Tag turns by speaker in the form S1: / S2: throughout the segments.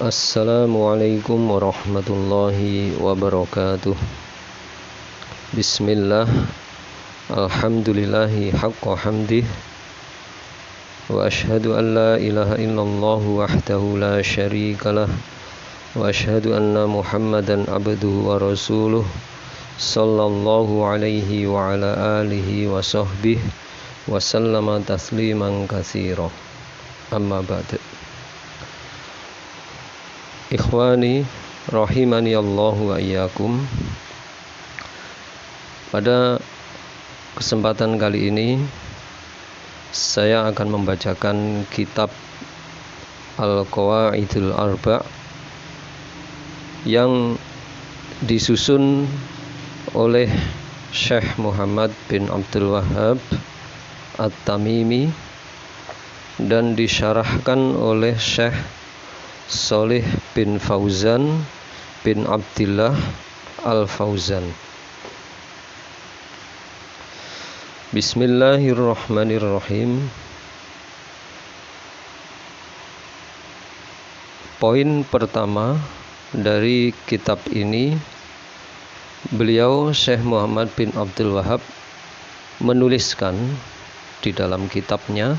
S1: Assalamualaikum warahmatullahi wabarakatuh. Bismillah, alhamdulillahi haqqa hamdih, wa ashhadu an la ilaha illallah wahdahu la syarikalah, wa ashhadu anna Muhammadan abduhu wa rasuluh, sallallahu alaihi wa ala alihi wa sahbihi wa sallama tasliman katsira. Amma ba'd. Ikhwani rahimani Allahu wa iyyakum. Pada kesempatan kali ini saya akan membacakan kitab Al-Qawaidul Arba' yang disusun oleh Syekh Muhammad bin Abdul Wahhab At-Tamimi dan disyarahkan oleh Syekh Shalih bin Fauzan bin Abdillah Al-Fauzan. Bismillahirrahmanirrahim. Poin pertama dari kitab ini, beliau Syekh Muhammad bin Abdul Wahhab menuliskan di dalam kitabnya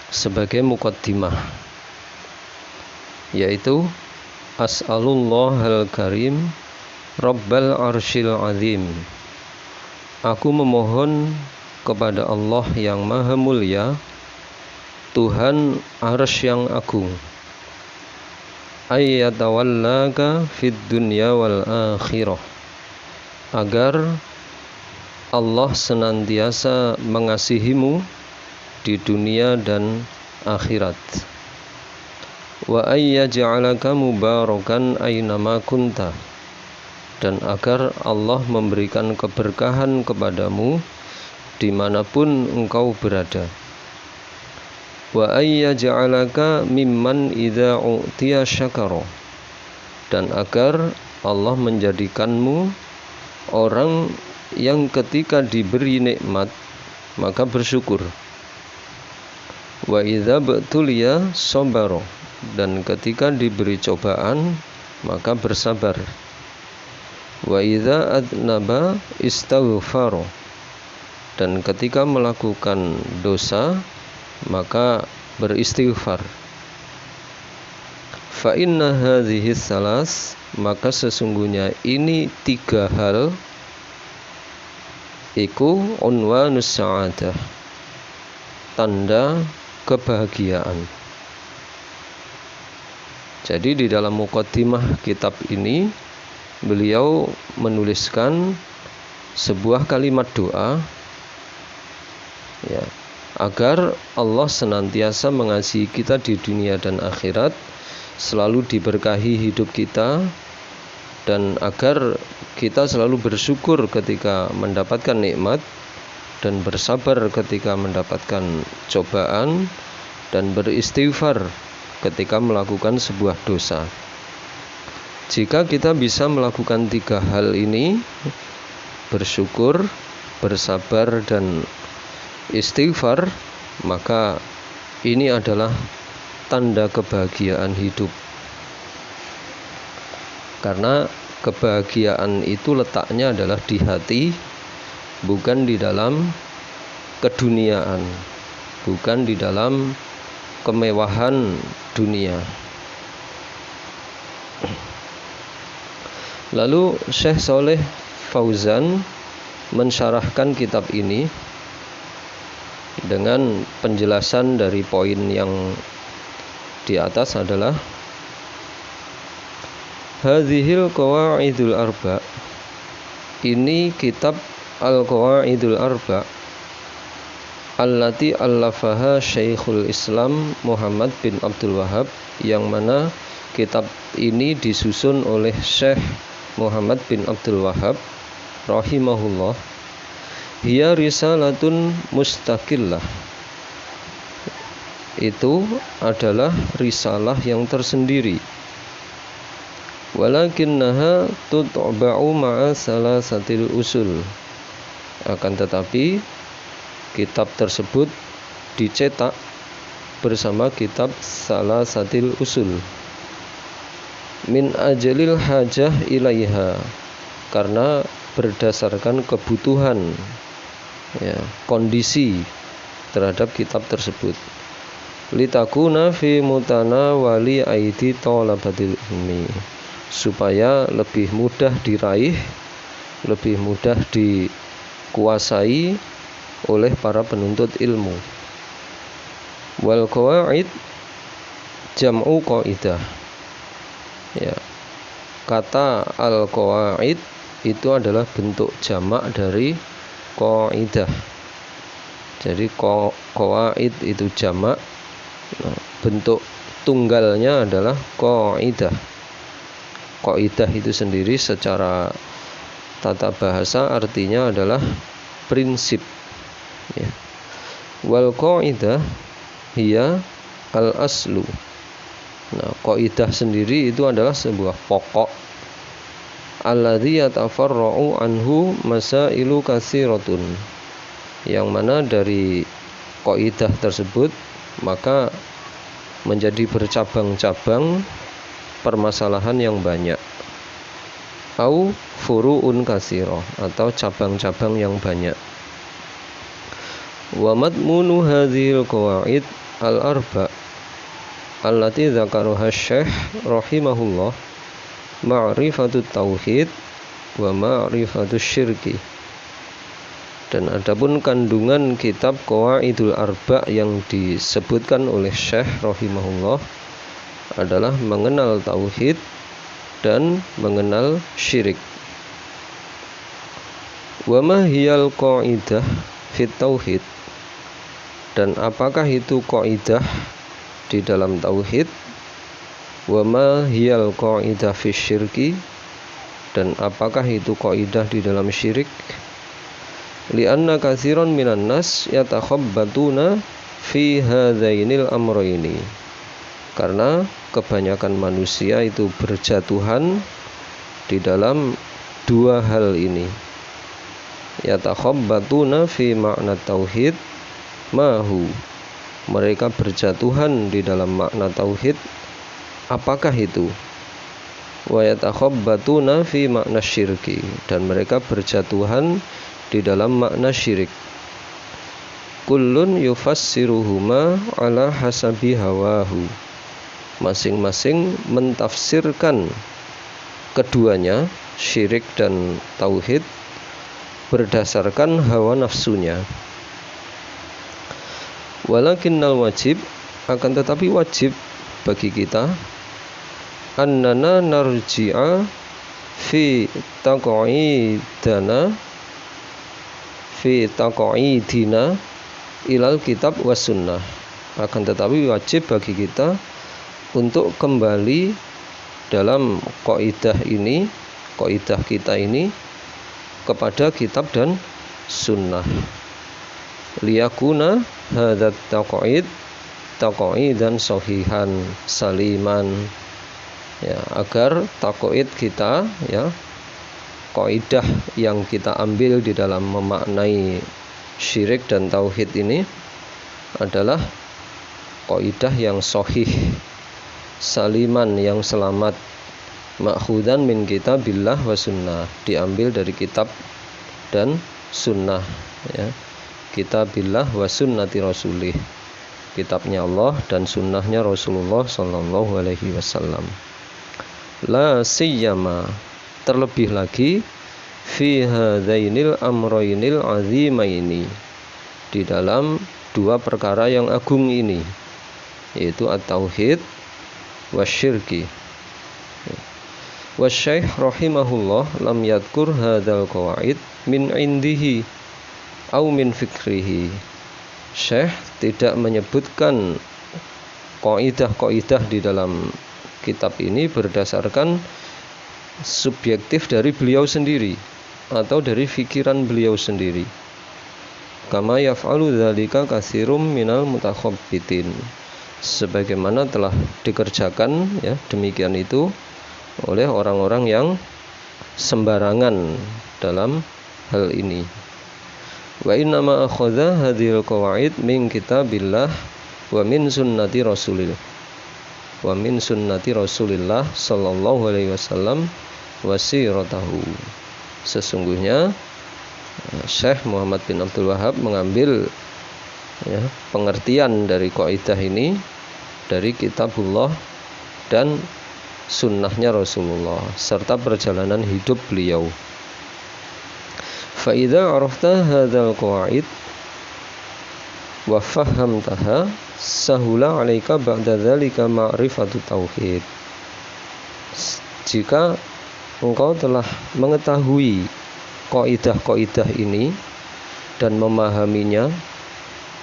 S1: sebagai muqaddimah, yaitu As'alullahal Karim Rabbal Arsyil Azim. Aku memohon kepada Allah yang Maha Mulia, Tuhan Arsy yang agung, ayyatawallaka fid dunya wal akhirah, agar Allah senantiasa mengasihimu di dunia dan akhirat. Wa ayyaj'alaka mubarakan aynama kunta, dan agar Allah memberikan keberkahan kepadamu dimanapun engkau berada. Wa ayyaj'alaka mimman idza u'tiya syakara, dan agar Allah menjadikanmu orang yang ketika diberi nikmat maka bersyukur. Wa idza btuliya sabara, dan ketika diberi cobaan maka bersabar. Wa idza adnaba istaghfara, dan ketika melakukan dosa maka beristighfar. Fa inna hadhihi salas, maka sesungguhnya ini tiga hal, iku unwanus sa'adah, tanda kebahagiaan. Jadi di dalam muqaddimah kitab ini beliau menuliskan sebuah kalimat doa, ya, agar Allah senantiasa mengasihi kita di dunia dan akhirat, selalu diberkahi hidup kita, dan agar kita selalu bersyukur ketika mendapatkan nikmat dan bersabar ketika mendapatkan cobaan, dan beristighfar ketika melakukan sebuah dosa. Jika kita bisa melakukan tiga hal ini, bersyukur, bersabar, dan istighfar, maka ini adalah tanda kebahagiaan hidup. Karena kebahagiaan itu letaknya adalah di hati, bukan di dalam keduniaan, bukan di dalam kemewahan dunia. Lalu Syekh Shalih Fauzan mensyarahkan kitab ini dengan penjelasan dari poin yang di atas adalah Hadhil Qawaidul Arba', ini kitab Al-Qawaidul Arba' allati allafaha Syekhul Islam Muhammad bin Abdul Wahhab, yang mana kitab ini disusun oleh Syekh Muhammad bin Abdul Wahhab rahimahullah. Hiya risalatun mustaqillah, itu adalah risalah yang tersendiri. Walakinnaha tutba'u ma'a salasatil usul, akan tetapi kitab tersebut dicetak bersama kitab Salasatil Usul, min ajalil hajah ilaiha, karena berdasarkan kebutuhan, ya, kondisi terhadap kitab tersebut. Litakuna fi mutanawali aidi thalabatil ilmi, supaya lebih mudah diraih, lebih mudah dikuasai oleh para penuntut ilmu. Wal qawaid jam'u qaidah. Ya. Kata al qawaid itu adalah bentuk jamak dari qaidah. Jadi qawaid itu jamak, bentuk tunggalnya adalah qaidah. Qaidah itu sendiri secara tata bahasa artinya adalah prinsip, ya. Wal qaidah hiya al aslu. Nah, qaidah sendiri itu adalah sebuah pokok, alladzi yatafarra'u anhu masailu katsiratun, yang mana dari qaidah tersebut maka menjadi bercabang-cabang permasalahan yang banyak, au furu'un katsirah, atau cabang-cabang yang banyak. Wa madmunu hadhil qawaid al-arba' allati dzakaraha Syekh rahimahullah ma'rifatut tauhid wa ma'rifatus syirki. Dan adapun kandungan kitab Qawaidul Arba' yang disebutkan oleh Syekh rahimahullah adalah mengenal tauhid dan mengenal syirik. Wa ma hiyal qaidah fit tauhid, dan apakah itu qaidah di dalam tauhid? Wa ma hiyal qaidah fi syirki, dan apakah itu qaidah di dalam syirik? Lianna katsiran minan nas yatakhabbatuna fi hadzainil amrayni, karena kebanyakan manusia itu berjatuhan di dalam dua hal ini. Yatakhabbatuna fi makna tauhid mahu, mereka berjatuhan di dalam makna tauhid, apakah itu? Wa yatakhabbatuna fi makna syirki, dan mereka berjatuhan di dalam makna syirik. Kullun yufassiruhuma ala hasabi hawahu, masing-masing mentafsirkan keduanya, syirik dan tauhid, berdasarkan hawa nafsunya. Walakinnal wajib, akan tetapi wajib bagi kita, annana narji'a fi taqa'idina ilal kitab was sunnah. Akan tetapi wajib bagi kita untuk kembali dalam kaidah ini, kaidah kita ini, kepada kitab dan sunnah. Liyakuna hadat taqaidan sahihan saliman, ya, agar taqaid kita, ya, kaidah yang kita ambil di dalam memaknai syirik dan tauhid ini adalah kaidah yang sahih, saliman, yang selamat, ma'khudan min kitabillah wa sunnah, diambil dari kitab dan sunnah, ya, kitabillah wa sunnati rasulih, kitabnya Allah dan sunnahnya Rasulullah sallallahu alaihi wasallam. La siyama, terlebih lagi, fi hadzainil amraynil azimaini, di dalam dua perkara yang agung ini, yaitu at-tauhid wasyirki. Wasyaikh rahimahullah lam yadkur hadzal qawaid min indihi au min fikrihi. Syekh tidak menyebutkan kaidah-kaidah di dalam kitab ini berdasarkan subjektif dari beliau sendiri atau dari fikiran beliau sendiri. Kama yaf'alu dzalika katsirum minal mutakhabbitin, sebagaimana telah dikerjakan, ya, demikian itu oleh orang-orang yang sembarangan dalam hal ini. Wa inna ma akhadha hadhil qawaid min kitabillah wa min sunnati rasulillah. wa min sunnati Rasulillah sallallahu alaihi wasallam wasiratahu. Sesungguhnya Syekh Muhammad bin Abdul Wahab mengambil pengertian dari kaidah ini dari kitabullah dan sunnahnya Rasulullah serta perjalanan hidup beliau. Fa idza arafta hadzal qawaid wa fahamtaha sahula 'alaika ba'da dzalika ma'rifatu tauhid. Jika engkau telah mengetahui kaidah-kaidah ini dan memahaminya,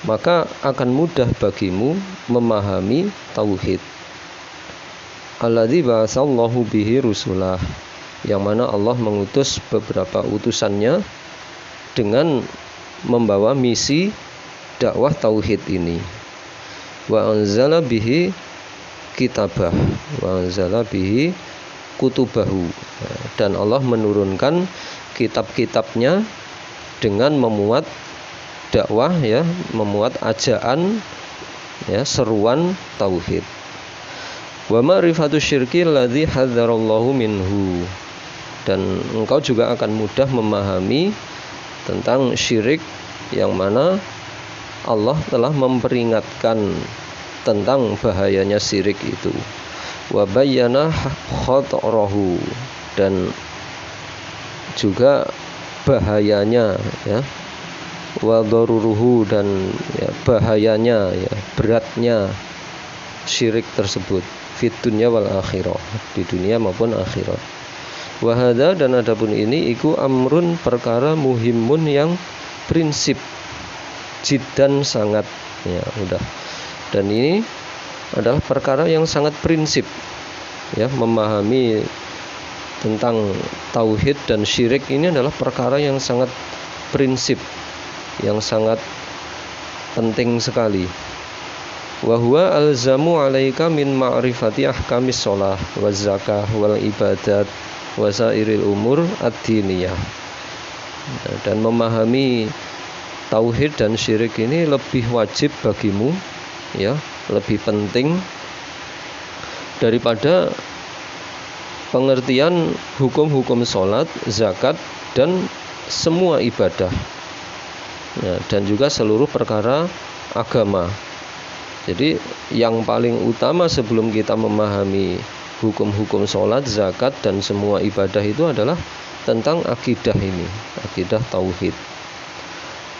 S1: maka akan mudah bagimu memahami tauhid. Alladzi ba'atsallahu bihi rusulah, yang mana Allah mengutus beberapa utusannya dengan membawa misi dakwah tauhid ini. Wa anzala bihi kitabah wa anzala bihi kutubahu, dan Allah menurunkan kitab-kitabnya dengan memuat dakwah, memuat ajaan, seruan tauhid. Wa ma'rifatu syirki alladzi hadzarallahu minhu, dan engkau juga akan mudah memahami tentang syirik yang mana Allah telah memperingatkan tentang bahayanya syirik itu. Wa bayyana khatarahu, dan juga bahayanya, wa daruruhu, dan bahayanya, beratnya syirik tersebut fit dunya wal akhirah, di dunia maupun akhirat. Wa hadza, dan adapun ini iku amrun perkara muhimun yang prinsip, jiddan sangat, dan ini adalah perkara yang sangat prinsip, memahami tentang tauhid dan syirik ini adalah perkara yang sangat prinsip, yang sangat penting sekali. Wa huwa alzamu 'alaika min ma'rifati ahkamis shalah waz zakah wal ibadat wa sairil umur ad-diniyah. Dan memahami tauhid dan syirik ini lebih wajib bagimu, lebih penting daripada pengertian hukum-hukum sholat, zakat, dan semua ibadah, dan juga seluruh perkara agama. Jadi yang paling utama sebelum kita memahami hukum-hukum sholat, zakat, dan semua ibadah itu adalah tentang akidah ini, akidah tauhid.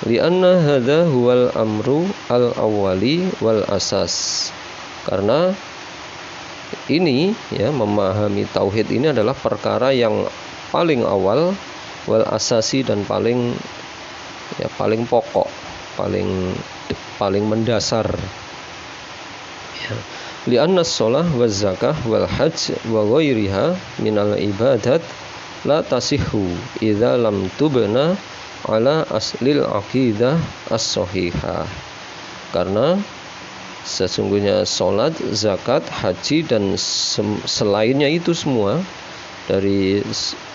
S1: Lianna hadza huwal amru al-awwali wal asas. Karena ini, memahami tauhid ini adalah perkara yang paling awal, wal asasi, dan paling pokok, paling mendasar. Lianna shalah waz zakah wal hajj wa ghairiha minal ibadat la tasihhu idza lam tubna ala aslil aqidah as-sahihah. Karena sesungguhnya salat, zakat, haji, dan selainnya itu semua dari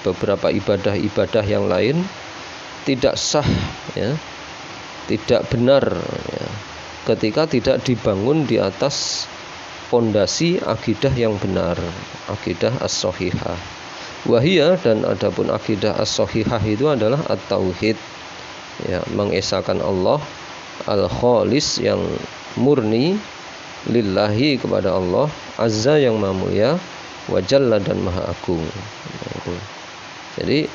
S1: beberapa ibadah-ibadah yang lain tidak sah, tidak benar, ketika tidak dibangun di atas pondasi akidah yang benar, akidah as-sahihah. Wahia, dan adapun akidah as-sahihah itu adalah at-tauhid, mengesahkan Allah al-khalis, yang murni, lillahi, kepada Allah, azza, yang maha mulia, wa jalla, dan maha agung. Jadi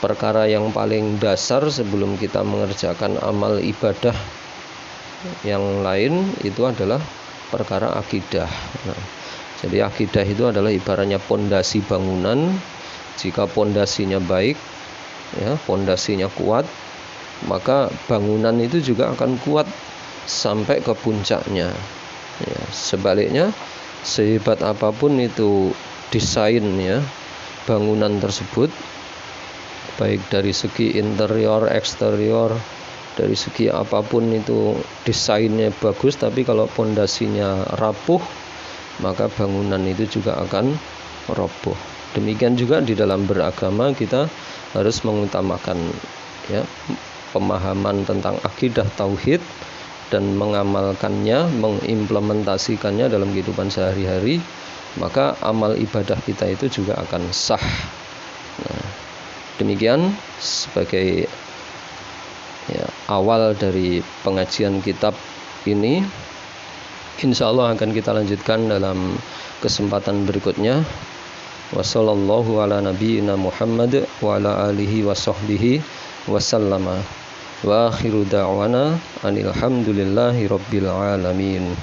S1: perkara yang paling dasar sebelum kita mengerjakan amal ibadah yang lain itu adalah perkara akidah. Jadi akidah itu adalah ibaratnya pondasi bangunan. Jika pondasinya baik, pondasinya kuat, maka bangunan itu juga akan kuat sampai ke puncaknya. Sebaliknya, sehebat apapun itu desain, bangunan tersebut, baik dari segi interior, eksterior, dari segi apapun itu desainnya bagus, tapi kalau pondasinya rapuh, maka bangunan itu juga akan roboh. Demikian juga di dalam beragama kita harus mengutamakan pemahaman tentang akidah tauhid dan mengamalkannya, mengimplementasikannya dalam kehidupan sehari-hari, maka amal ibadah kita itu juga akan sah. Nah, demikian sebagai awal dari pengajian kitab ini. Insya Allah akan kita lanjutkan dalam kesempatan berikutnya. Wassallallahu ala nabiyyina Muhammad wa ala alihi wa sahbihi wasallama. Wa akhiru da'wana anil hamdulillahi rabbil alamin.